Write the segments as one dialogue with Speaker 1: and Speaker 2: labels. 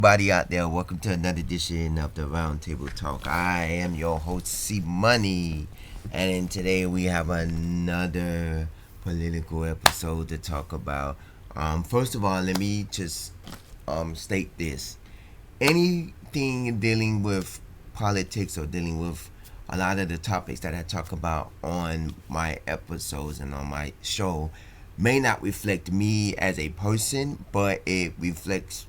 Speaker 1: Everybody out there, welcome to another edition of the Roundtable Talk. I am your host, C Money, and today we have another political episode to talk about. First of all, let me just state this: anything dealing with politics or dealing with a lot of the topics that I talk about on my episodes and on my show may not reflect me as a person, but it reflects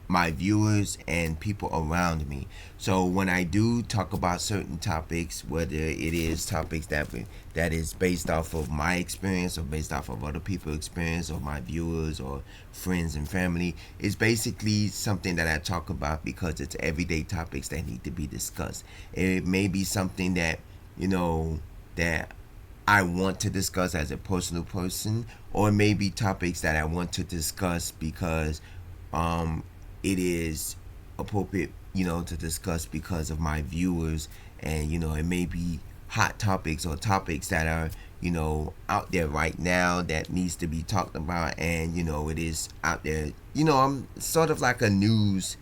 Speaker 1: my viewers and people around me. So when I do talk about certain topics, whether it is topics that is based off of my experience or based off of other people's experience or my viewers or friends and family, it's basically something that I talk about because it's everyday topics that need to be discussed. It may be something that that I want to discuss as a personal person, or maybe topics that I want to discuss because um, it is appropriate, to discuss because of my viewers, and it may be hot topics or topics that are, out there right now that needs to be talked about, and it is out there. I'm sort of like a news,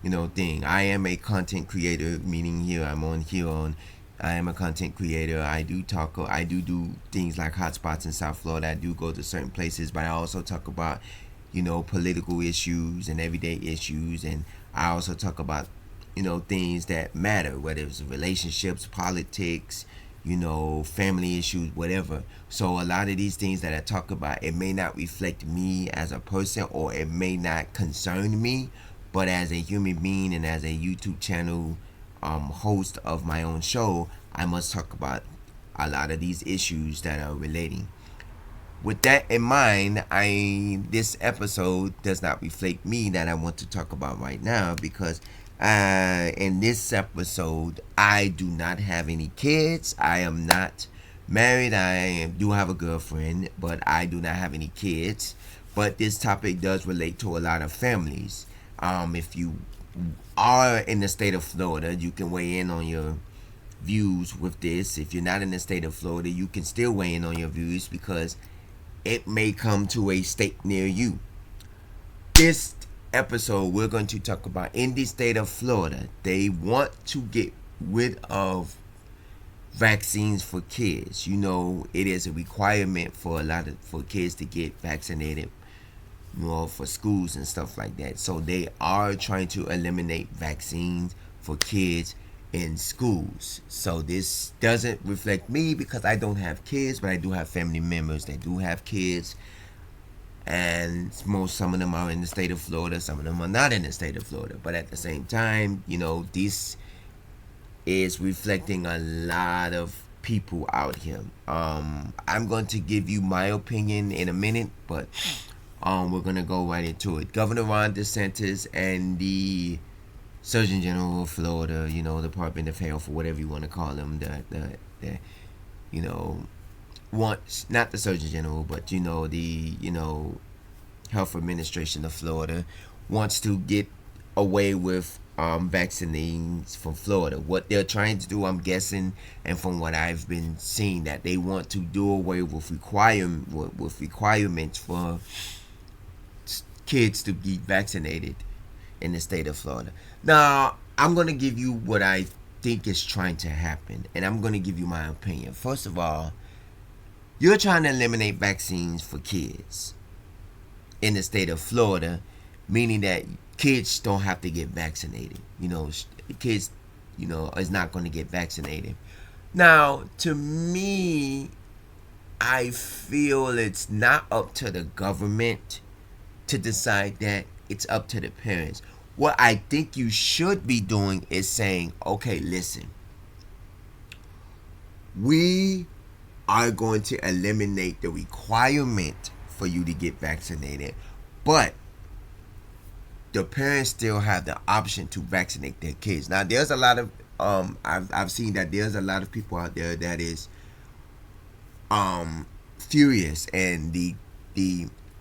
Speaker 1: thing. I am a content creator, meaning I am a content creator. I do talk. I do things like hotspots in South Florida. I do go to certain places, but I also talk about, political issues and everyday issues, and I also talk about, things that matter, whether it's relationships, politics, family issues, whatever. So a lot of these things that I talk about, it may not reflect me as a person, or it may not concern me, but as a human being and as a YouTube channel host of my own show, I must talk about a lot of these issues that are relating. With that in mind, this episode does not reflect me that I want to talk about right now, because in this episode I do not have any kids. I am not married. Do have a girlfriend, but I do not have any kids. But this topic does relate to a lot of families. If you are in the state of Florida, you can weigh in on your views with this. If you're not in the state of Florida, you can still weigh in on your views, because it may come to a state near you. This episode, we're going to talk about in the state of Florida. They want to get rid of vaccines for kids. It is a requirement for kids to get vaccinated, for schools and stuff like that. So they are trying to eliminate vaccines for kids in schools. So this doesn't reflect me because I don't have kids, but I do have family members that do have kids, and some of them are in the state of Florida, some of them are not in the state of Florida. But at the same time, this is reflecting a lot of people out here. I'm going to give you my opinion in a minute, but we're gonna go right into it. Governor Ron DeSantis and the Surgeon General of Florida, Department of Health, or whatever you want to call them, the you know, wants, not the Surgeon General, but the Health Administration of Florida wants to get away with vaccines from Florida. What they're trying to do, I'm guessing, and from what I've been seeing, that they want to do away with requirements for kids to be vaccinated in the state of Florida. Now, I'm going to give you what I think is trying to happen, and I'm going to give you my opinion. First of all, you're trying to eliminate vaccines for kids in the state of Florida, meaning that kids don't have to get vaccinated. Kids, is not going to get vaccinated. Now, to me, I feel it's not up to the government to decide that. It's up to the parents. What I think you should be doing is saying, okay, listen, we are going to eliminate the requirement for you to get vaccinated, but the parents still have the option to vaccinate their kids. Now, there's a lot of I've seen that there's a lot of people out there that is furious, and the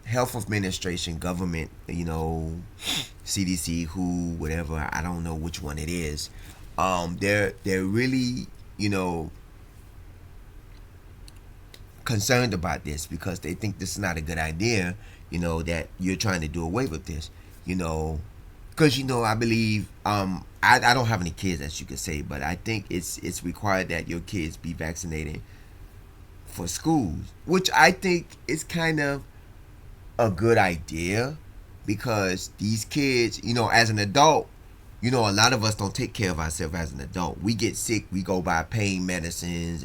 Speaker 1: health administration, government, CDC, who, whatever, I don't know which one it is. They're really, concerned about this because they think this is not a good idea. That you're trying to do away with this. because I believe I don't have any kids, as you could say, but I think it's required that your kids be vaccinated for schools, which I think is kind of a good idea, because these kids, as an adult, a lot of us don't take care of ourselves as an adult. We get sick, we go buy pain medicines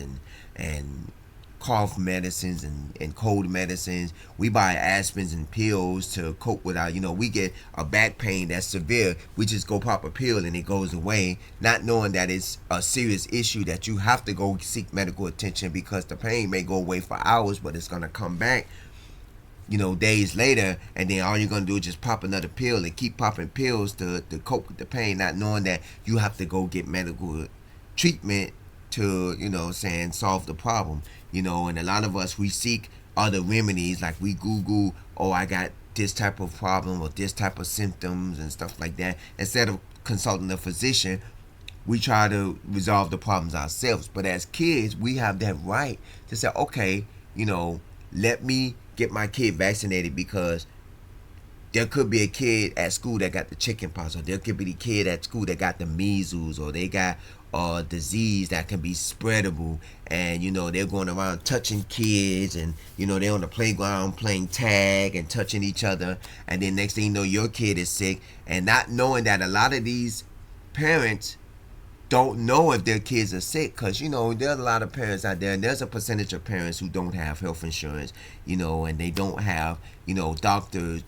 Speaker 1: and cough medicines and cold medicines. We buy aspirins and pills to cope with our, we get a back pain that's severe. We just go pop a pill and it goes away, not knowing that it's a serious issue that you have to go seek medical attention, because the pain may go away for hours, but it's going to come back days later, and then all you're gonna do is just pop another pill and keep popping pills to cope with the pain, not knowing that you have to go get medical treatment to, solve the problem. And a lot of us, we seek other remedies, like we Google, oh, I got this type of problem or this type of symptoms and stuff like that. Instead of consulting a physician, we try to resolve the problems ourselves. But as kids, we have that right to say, okay, let me get my kid vaccinated, because there could be a kid at school that got the chicken pox, or there could be a kid at school that got the measles, or they got a disease that can be spreadable, and they're going around touching kids, and they're on the playground playing tag and touching each other, and then next thing you know, your kid is sick, and not knowing that a lot of these parents don't know if their kids are sick, because there's a lot of parents out there, and there's a percentage of parents who don't have health insurance, and they don't have doctors,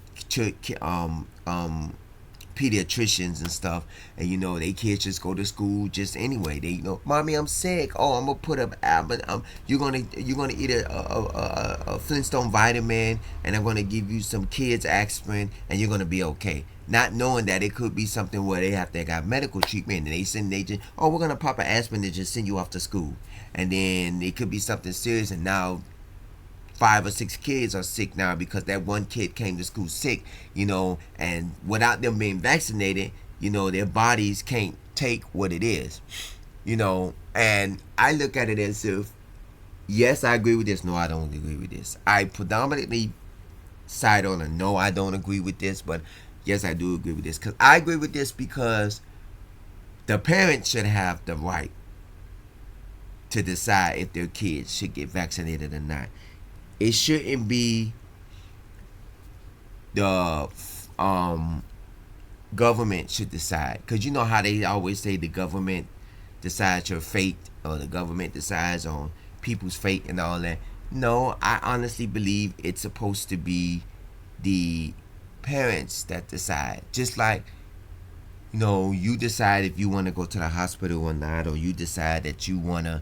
Speaker 1: pediatricians and stuff, and they kids just go to school just anyway. They mommy, I'm sick. Oh, I'm gonna put up you're gonna eat a Flintstone vitamin, and I'm gonna give you some kids aspirin, and you're gonna be okay, not knowing that it could be something where they got medical treatment, and they just, oh, we're gonna pop an aspirin and just send you off to school, and then it could be something serious, and now 5 or 6 kids are sick now because that one kid came to school sick, and without them being vaccinated, their bodies can't take what it is, and I look at it as if, yes, I agree with this, no, I don't agree with this. I predominantly side on a no, I don't agree with this, but yes, I do agree with this, because I agree with this because the parents should have the right to decide if their kids should get vaccinated or not. It shouldn't be the government should decide, because you know how they always say the government decides your fate, or the government decides on people's fate and all that. No, I honestly believe it's supposed to be the parents that decide. Just like, you decide if you want to go to the hospital or not, or you decide that you want to,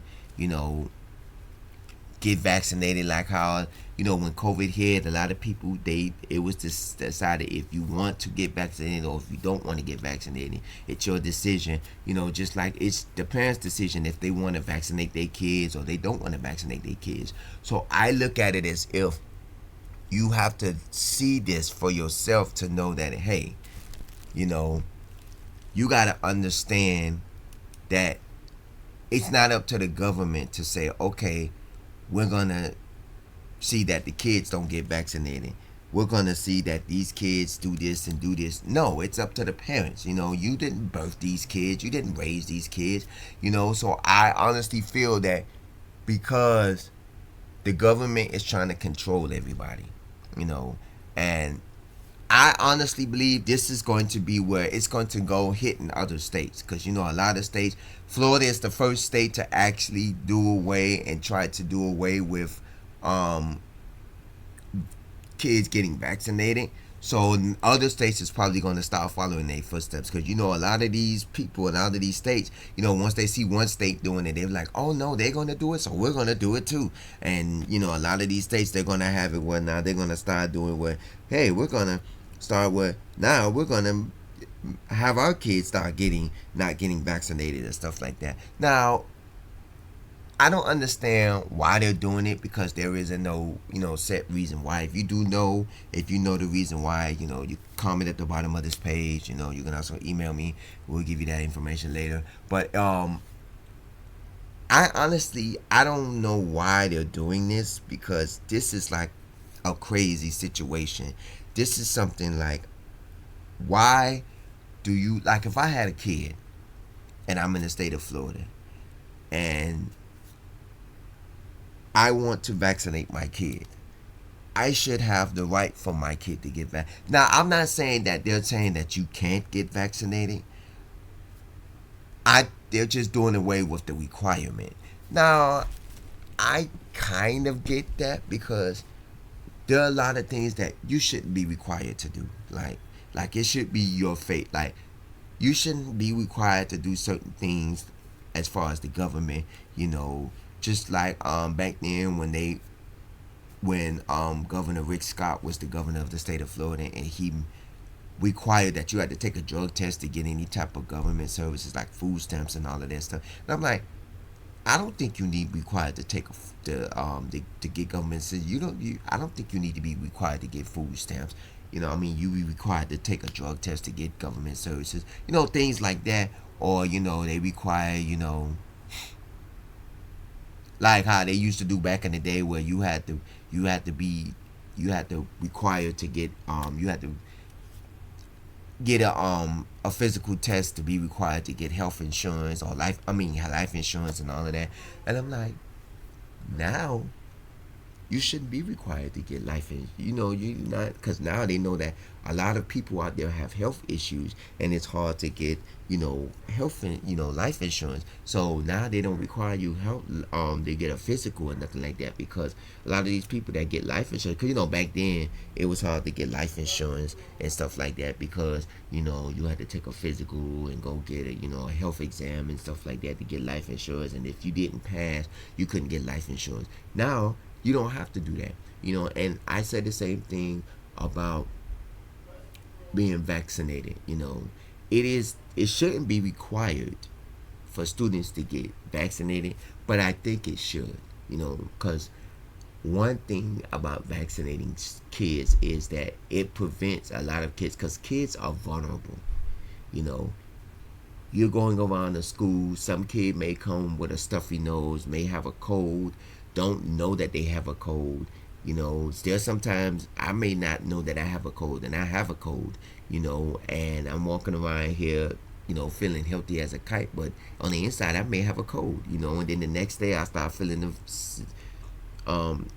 Speaker 1: get vaccinated, like how when COVID hit, a lot of people, it was decided if you want to get vaccinated or if you don't want to get vaccinated, it's your decision. Just like it's the parents' decision if they want to vaccinate their kids or they don't want to vaccinate their kids. So I look at it as if you have to see this for yourself to know that, hey, you got to understand that it's not up to the government to say, okay, we're going to see that the kids don't get vaccinated. We're going to see that these kids do this and do this. No, it's up to the parents. You didn't birth these kids. You didn't raise these kids. So I honestly feel that because the government is trying to control everybody, and I honestly believe this is going to be where it's going to go hit in other states, because a lot of states, Florida is the first state to actually do away and try to do away with kids getting vaccinated. So in other states is probably going to start following their footsteps, because a lot of these people in a lot of these states, once they see one state doing it, they're like, oh no, they're going to do it, so we're going to do it too. And a lot of these states, they're going to have it where now they're going to start doing what, hey, we're going to start with, now we're going to have our kids start not getting vaccinated and stuff like that. Now, I don't understand why they're doing it, because there is no set reason why. If you know the reason why, you comment at the bottom of this page. You can also email me. We'll give you that information later. But I don't know why they're doing this, because this is like a crazy situation. This is something like, why do you like if I had a kid and I'm in the state of Florida and I want to vaccinate my kid, I should have the right for my kid to get vaccinated. Now, I'm not saying that they're saying that you can't get vaccinated. They're just doing away with the requirement. Now, I kind of get that because there are a lot of things that you shouldn't be required to do. Like it should be your fate. Like you shouldn't be required to do certain things as far as the government, just like back then when Governor Rick Scott was the governor of the state of Florida, and he required that you had to take a drug test to get any type of government services like food stamps and all of that stuff. And I'm like, I don't think you need required to take to get government. So I don't think you need to be required to get food stamps. You be required to take a drug test to get government services. Things like that, or they require like how they used to do back in the day where you had to require to get you had to get a physical test to be required to get health insurance or life insurance and all of that. And I'm like, now you shouldn't be required to get life insurance. You not, because now they know that a lot of people out there have health issues and it's hard to get health and life insurance. So now they don't require you help they get a physical or nothing like that, because a lot of these people that get life insurance, because back then it was hard to get life insurance and stuff like that, because you had to take a physical and go get a health exam and stuff like that to get life insurance, and if you didn't pass you couldn't get life insurance. Now you don't have to do that. And I said the same thing about being vaccinated. It shouldn't be required for students to get vaccinated, but I think it should. Because one thing about vaccinating kids is that it prevents a lot of kids, because kids are vulnerable. you know you're going around the school, some kid may come with a stuffy nose, may have a cold, don't know that they have a cold. There's sometimes I may not know that I have a cold, and I have a cold, and I'm walking around here, feeling healthy as a kite, but on the inside I may have a cold, and then the next day I start um,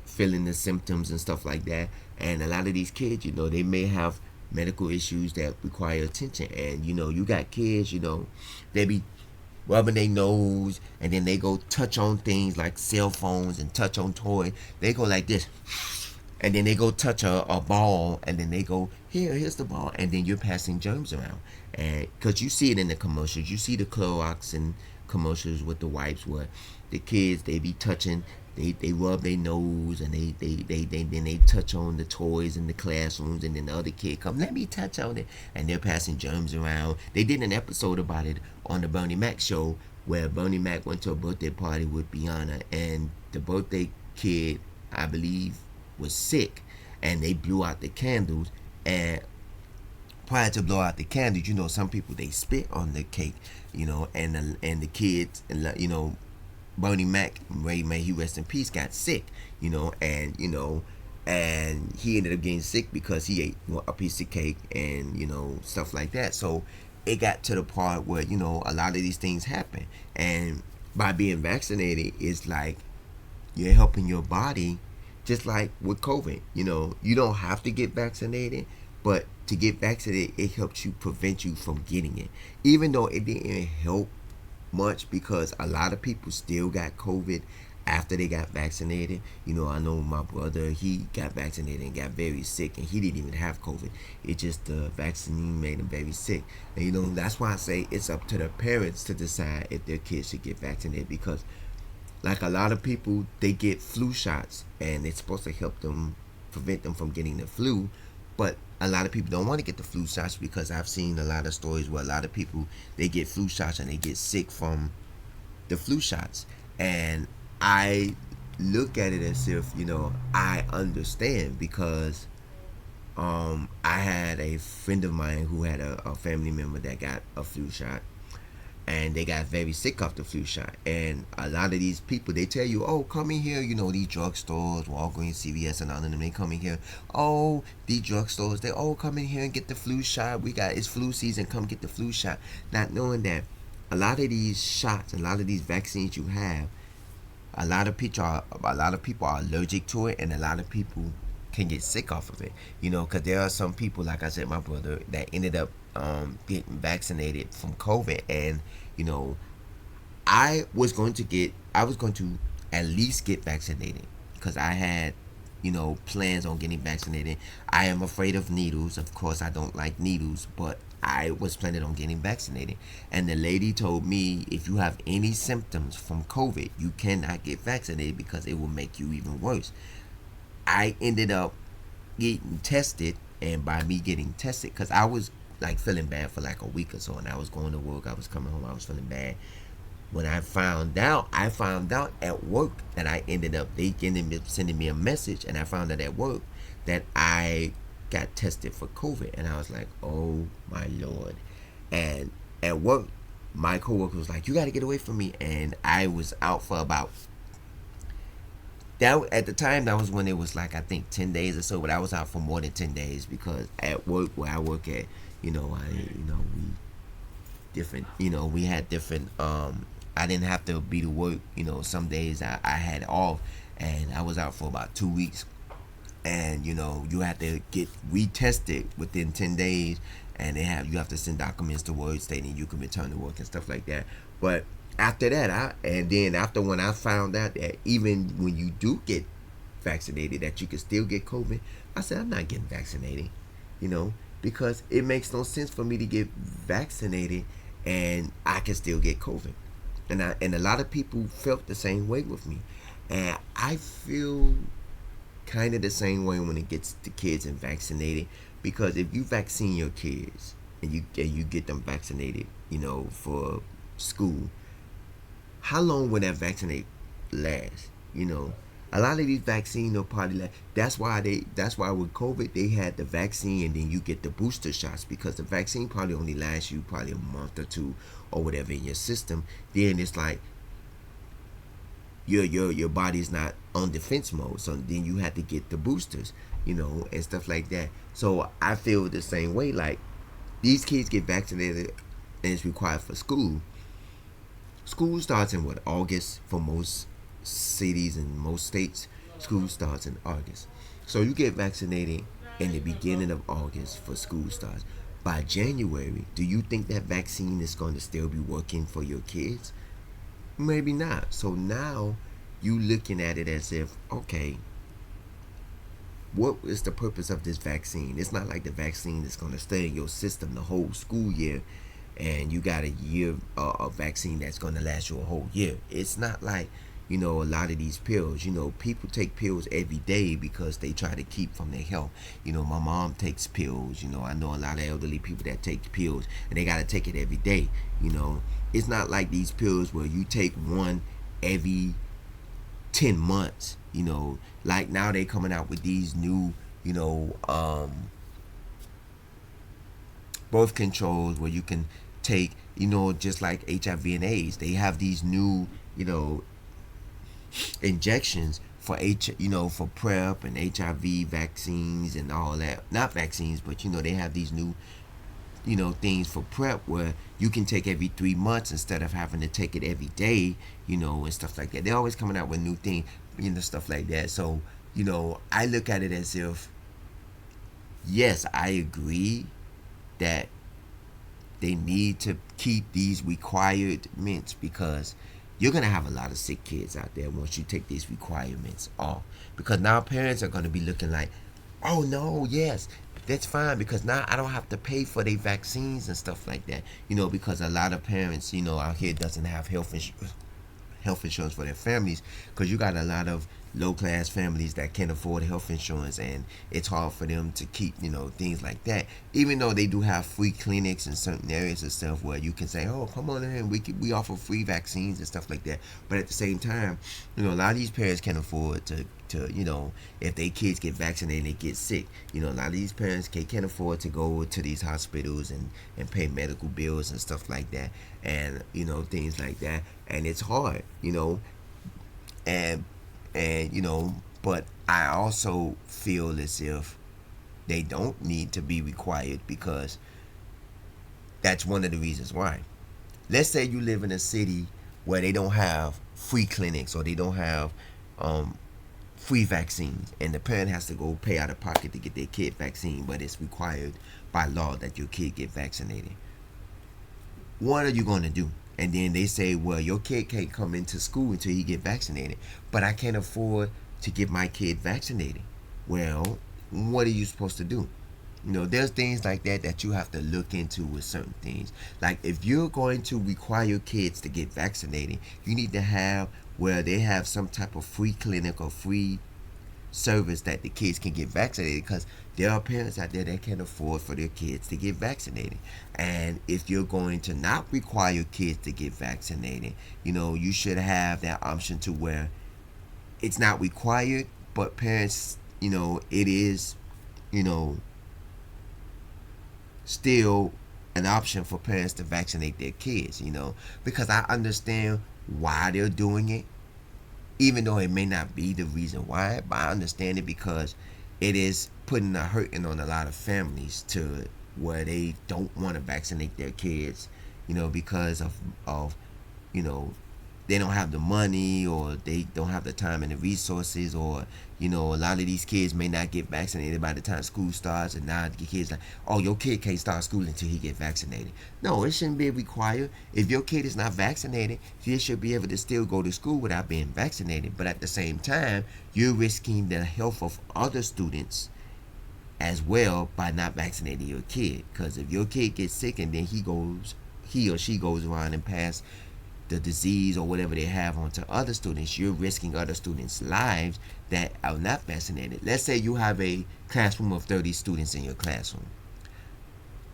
Speaker 1: feeling the symptoms and stuff like that. And a lot of these kids, they may have medical issues that require attention. And, you got kids, they be rubbing their nose, and then they go touch on things like cell phones and touch on toys. They go like this, and then they go touch a ball, and then they go, here's the ball, and then you're passing germs around. And because you see it in the commercials, you see the Clorox and commercials with the wipes where the kids, they be touching, they rub their nose, and they touch on the toys in the classrooms, and then the other kid come, let me touch on it, and they're passing germs around. They did an episode about it on the Bernie Mac show, where Bernie Mac went to a birthday party with Brianna, and the birthday kid, I believe, was sick, and they blew out the candles. And prior to blow out the candles, some people, they spit on the cake, and the kids, and Bernie Mac, may he rest in peace, got sick, and he ended up getting sick because he ate a piece of cake and stuff like that. So it got to the part where a lot of these things happen, and by being vaccinated, it's like you're helping your body, just like with COVID. You don't have to get vaccinated, but to get vaccinated, it helps you prevent you from getting it, even though it didn't help much, because a lot of people still got COVID after they got vaccinated. I know my brother, he got vaccinated and got very sick, and he didn't even have COVID. It just the vaccine made him very sick. And that's why I say it's up to the parents to decide if their kids should get vaccinated, because like a lot of people, they get flu shots, and it's supposed to help them, prevent them from getting the flu. But a lot of people don't want to get the flu shots, because I've seen a lot of stories where a lot of people, they get flu shots and they get sick from the flu shots. And I look at it as if, I understand, because I had a friend of mine who had a family member that got a flu shot, and they got very sick of the flu shot. And a lot of these people, they tell you, oh, come in here, these drugstores, Walgreens, CVS, and all of them, they come in here. Oh, these drugstores, they all come in here and get the flu shot. It's flu season, come get the flu shot. Not knowing that a lot of these shots, a lot of these vaccines you have, a lot of people are allergic to it, and a lot of people can get sick off of it. Because there are some people, like I said, my brother, that ended up getting vaccinated from COVID, and you know, I was going to at least get vaccinated because I had, plans on getting vaccinated. I am afraid of needles. Of course, I don't like needles, but I was planning on getting vaccinated. And the lady told me if you have any symptoms from COVID, you cannot get vaccinated because it will make you even worse. I ended up getting tested, and by me getting tested, because I was like feeling bad for like a week or so, and I was going to work, I was coming home, I was feeling bad. When I found out at work that they ended up sending me a message, and I found out at work that I got tested for COVID, and I was like, oh my lord. And at work, my coworker was like, you got to get away from me, and I was out for about that. At the time, that was when it was like, I think 10 days or so, but I was out for more than 10 days because at work where I work at, we different, we had different, I didn't have to be to work, some days I had off, and I was out for about 2 weeks. And you have to get retested within 10 days, and you have to send documents to work stating you can return to work and stuff like that. But after that, after when I found out that even when you do get vaccinated that you can still get COVID, I said I'm not getting vaccinated, because it makes no sense for me to get vaccinated and I can still get COVID. And a lot of people felt the same way with me, and I feel kind of the same way when it gets to kids and vaccinated, because if you vaccine your kids and you get them vaccinated, for school, how long will that vaccinate last? A lot of these vaccines will probably last. That's why with COVID they had the vaccine and then you get the booster shots, because the vaccine probably only lasts you probably a month or two or whatever in your system. Then it's like your body's not on defense mode, so then you have to get the boosters, and stuff like that. So I feel the same way. Like, these kids get vaccinated and it's required for school. School starts in August for most cities and most states. School starts in August, so you get vaccinated in the beginning of August for school starts. By January, do you think that vaccine is going to still be working for your kids? Maybe not. So now you looking at it as if, okay, what is the purpose of this vaccine? It's not like the vaccine is going to stay in your system the whole school year, and you got a year of vaccine that's going to last you a whole year. It's not like, a lot of these pills. People take pills every day because they try to keep from their health. My mom takes pills. I know a lot of elderly people that take pills, and they got to take it every day. It's not like these pills where you take one every 10 months. Like now they coming out with these new, birth controls where you can take, just like HIV and AIDS. They have these new, injections for for PrEP and HIV vaccines and all that. Not vaccines, but they have these new things for PrEP where you can take every 3 months instead of having to take it every day, and stuff like that. They're always coming out with new things, stuff like that. So, I look at it as if, yes, I agree that they need to keep these requirements, because you're going to have a lot of sick kids out there once you take these requirements off. Because now parents are going to be looking like, oh no, yes, that's fine, because now I don't have to pay for their vaccines and stuff like that. Because a lot of parents, out here doesn't have health insurance for their families, because you got a lot of low class families that can't afford health insurance, and it's hard for them to keep things like that, even though they do have free clinics in certain areas and stuff where you can say, oh, come on in, we offer free vaccines and stuff like that. But at the same time, a lot of these parents can't afford to to, if their kids get vaccinated, they get sick. A lot of these parents can't afford to go to these hospitals and pay medical bills and stuff like that, and things like that, and it's hard, and but I also feel as if they don't need to be required, because that's one of the reasons why. Let's say you live in a city where they don't have free clinics, or they don't have um, free vaccines, and the parent has to go pay out of pocket to get their kid vaccine, but it's required by law that your kid get vaccinated. What are you going to do? And then they say, well, your kid can't come into school until he get vaccinated, but I can't afford to get my kid vaccinated. Well, what are you supposed to do? There's things like that you have to look into with certain things. Like, if you're going to require kids to get vaccinated, you need to have where they have some type of free clinic or free service that the kids can get vaccinated, because there are parents out there that can't afford for their kids to get vaccinated. And if you're going to not require kids to get vaccinated, you should have that option to where it's not required, but parents, it is, you know, still an option for parents to vaccinate their kids, because I understand why they're doing it, even though it may not be the reason why, but I understand it because it is putting a hurting on a lot of families to where they don't want to vaccinate their kids, because of you know they don't have the money, or they don't have the time and the resources, or a lot of these kids may not get vaccinated by the time school starts, and now the kids like, oh, your kid can't start school until he get vaccinated. No, it shouldn't be required. If your kid is not vaccinated, he should be able to still go to school without being vaccinated. But at the same time, you're risking the health of other students as well by not vaccinating your kid. Because if your kid gets sick and then he or she goes around and pass the disease or whatever they have onto other students, you're risking other students' lives that are not vaccinated. Let's say you have a classroom of 30 students in your classroom.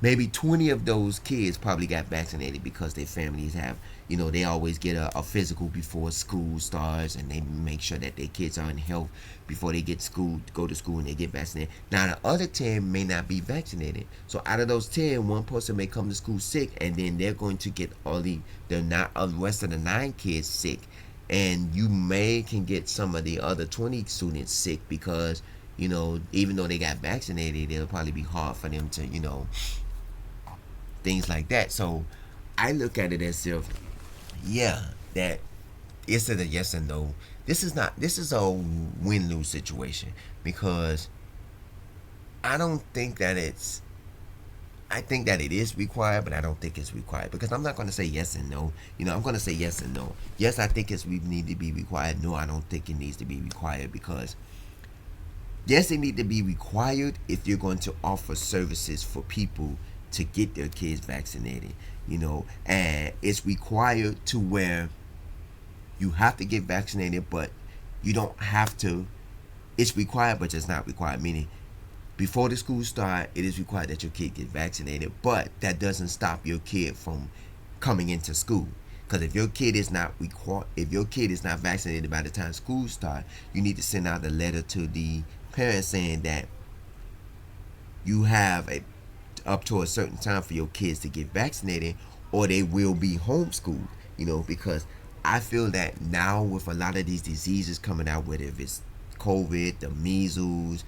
Speaker 1: Maybe 20 of those kids probably got vaccinated because their families have, they always get a physical before school starts, and they make sure that their kids are in health before they go to school, and they get vaccinated. Now, the other 10 may not be vaccinated. So out of those 10, one person may come to school sick, and then they're going to get all the rest of the 9 kids sick. And you can get some of the other 20 students sick because, even though they got vaccinated, it'll probably be hard for them to, things like that. So I look at it as if, yeah, that it's a yes and no. This is a win-lose situation, because I don't think that I think that it is required, but I don't think it's required, because I'm not going to say yes and no. I'm going to say yes and no. Yes, I think we need to be required. No, I don't think it needs to be required, because yes, it need to be required if you're going to offer services for people to get their kids vaccinated, and it's required to where you have to get vaccinated, but you don't have to. It's required, but it's not required. Meaning, before the school start, it is required that your kid get vaccinated, but that doesn't stop your kid from coming into school. Because if your kid is not vaccinated by the time school start, you need to send out a letter to the parents saying that you have up to a certain time for your kids to get vaccinated, or they will be homeschooled. Because I feel that now, with a lot of these diseases coming out, whether if it's COVID, the measles,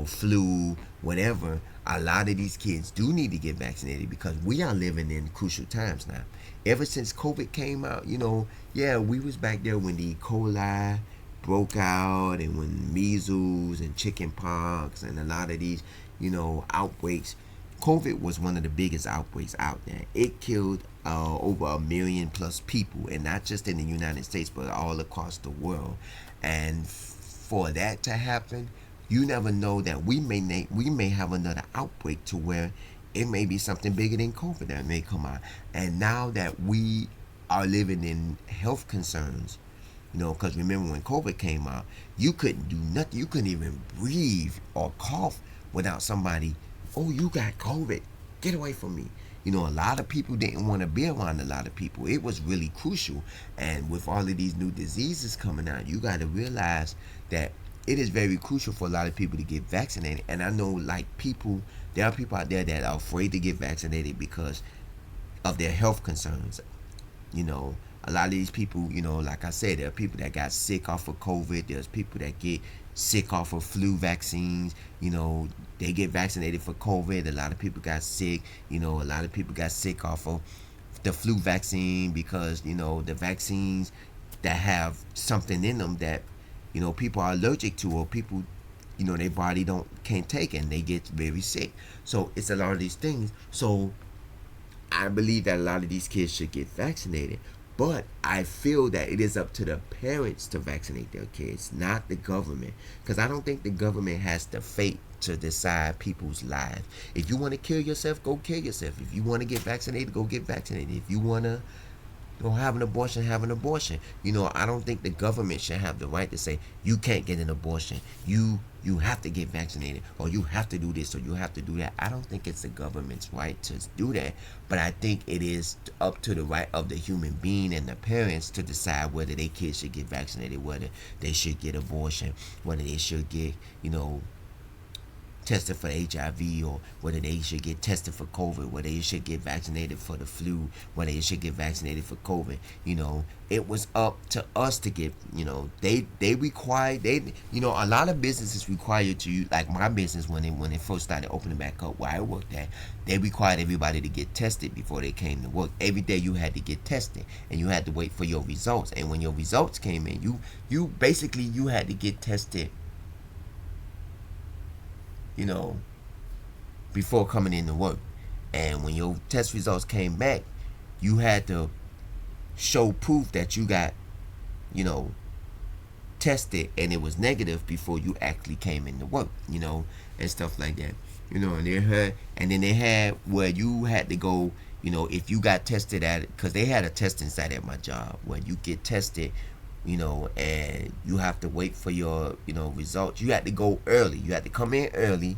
Speaker 1: flu, whatever, a lot of these kids do need to get vaccinated, because we are living in crucial times now. Ever since COVID came out, we was back there when the E. coli broke out, and when measles and chicken pox and a lot of these, outbreaks. COVID was one of the biggest outbreaks out there. It killed over 1 million plus people, and not just in the United States, but all across the world. And for that to happen, you never know that we may have another outbreak to where it may be something bigger than COVID that may come out. And now that we are living in health concerns, because remember when COVID came out, you couldn't do nothing. You couldn't even breathe or cough without somebody, oh, you got COVID. Get away from me. You know, a lot of people didn't want to be around a lot of people. It was really crucial. And with all of these new diseases coming out, you got to realize that it is very crucial for a lot of people to get vaccinated. And I know, like, there are people out there that are afraid to get vaccinated because of their health concerns. You know, a lot of these people, you know, like I said, there are people that got sick off of COVID. There's people that get sick off of flu vaccines. You know, they get vaccinated for COVID. A lot of people got sick. You know, a lot of people got sick off of the flu vaccine because, you know, the vaccines that have something in them that, you know, people are allergic to, or people, you know, their body can't take, and they get very sick. So it's a lot of these things. So I believe that a lot of these kids should get vaccinated. But I feel that it is up to the parents to vaccinate their kids, not the government. Because I don't think the government has the fate to decide people's lives. If you want to kill yourself, go kill yourself. If you want to get vaccinated, go get vaccinated. If you want to have an abortion, have an abortion. You know, I don't think the government should have the right to say you can't get an abortion. You have to get vaccinated, or you have to do this, or you have to do that. I don't think it's the government's right to do that, but I think it is up to the right of the human being and the parents to decide whether their kids should get vaccinated, whether they should get abortion, whether they should get, you know, tested for HIV, or whether they should get tested for COVID, whether they should get vaccinated for the flu, whether they should get vaccinated for COVID. You know, it was up to us to get, you know, they you know, a lot of businesses required to, like my business when it first started opening back up where I worked at, they required everybody to get tested before they came to work. Every day you had to get tested, and you had to wait for your results. And when your results came in, you basically you had to get tested, you know, before coming into work. And when your test results came back, you had to show proof that you got, you know, tested and it was negative before you actually came into work, you know, and stuff like that. You know, and then they had where you had to go, you know, if you got tested at it, because they had a testing site at my job where you get tested, you know, and you have to wait for your, you know, results. You had to go early. You had to come in early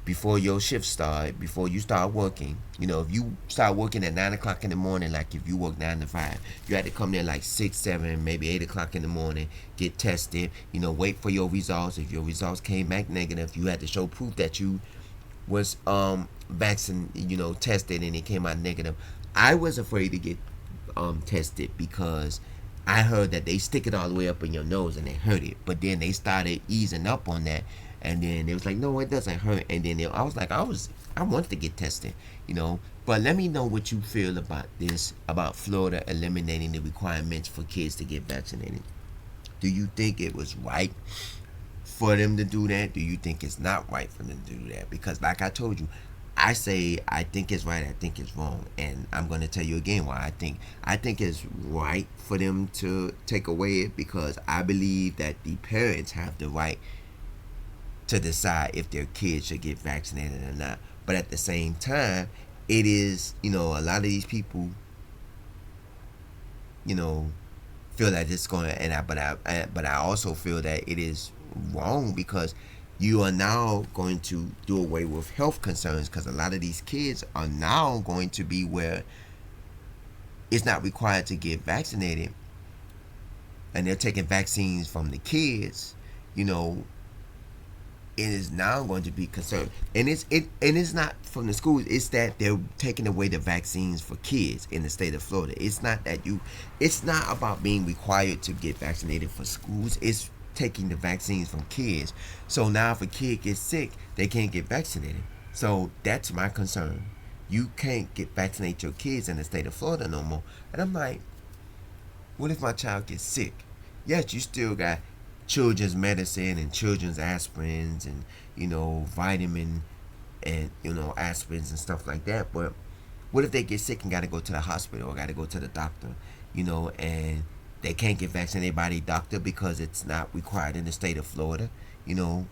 Speaker 1: before your shift started, before you start working. You know, if you start working at 9 o'clock in the morning, like if you work 9 to 5, you had to come there like 6, 7, maybe 8 o'clock in the morning, get tested, you know, wait for your results. If your results came back negative, you had to show proof that you was vaccine, you know, tested, and it came out negative. I was afraid to get tested because I heard that they stick it all the way up in your nose and it hurt it. But then they started easing up on that, and then it was like, no, it doesn't hurt. And then I was like, I wanted to get tested, you know. But let me know what you feel about this, about Florida eliminating the requirements for kids to get vaccinated. Do you think it was right for them to do that? Do you think it's not right for them to do that? Because like I told you, I say I think it's right, I think it's wrong, and I'm going to tell you again why I think it's right for them to take away it, because I believe that the parents have the right to decide if their kids should get vaccinated or not. But at the same time, it is, you know, a lot of these people, you know, feel that it's going to, but I also feel that it is wrong because you are now going to do away with health concerns, because a lot of these kids are now going to be where it's not required to get vaccinated, and they're taking vaccines from the kids. You know, it is now going to be concerned, and it's not from the schools. It's that they're taking away the vaccines for kids in the state of Florida. It's not about being required to get vaccinated for schools. It's taking the vaccines from kids. So now if a kid gets sick, they can't get vaccinated. So that's my concern. You can't vaccinate your kids in the state of Florida no more. And I'm like, what if my child gets sick? Yes, you still got children's medicine and children's aspirins and, you know, vitamin and, you know, aspirins and stuff like that. But what if they get sick and got to go to the hospital or got to go to the doctor, you know, and they can't get vaccinated by the doctor because it's not required in the state of Florida? You know,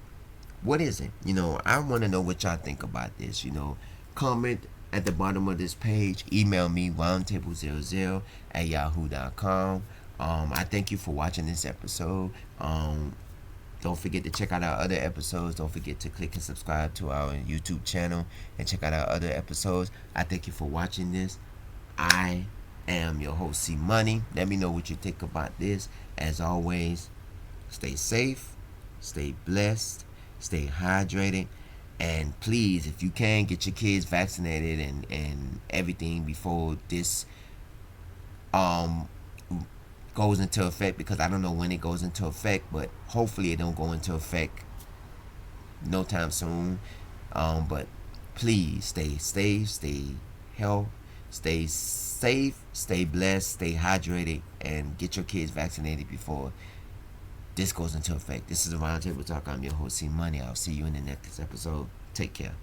Speaker 1: what is it? You know, I want to know what y'all think about this. You know, comment at the bottom of this page. Email me roundtable00@yahoo.com. I thank you for watching this episode. Don't forget to check out our other episodes. Don't forget to click and subscribe to our YouTube channel and check out our other episodes. I thank you for watching this. I am your host, C Money. Let me know what you think about this. As always, stay safe, stay blessed, stay hydrated, and please, if you can, get your kids vaccinated and everything before this um goes into effect, because I don't know when it goes into effect, but hopefully it don't go into effect no time soon. But please stay healthy, stay safe, stay blessed, stay hydrated, and get your kids vaccinated before this goes into effect. This is a Roundtable Talk. I'm your host, C Money. I'll see you in the next episode. Take care.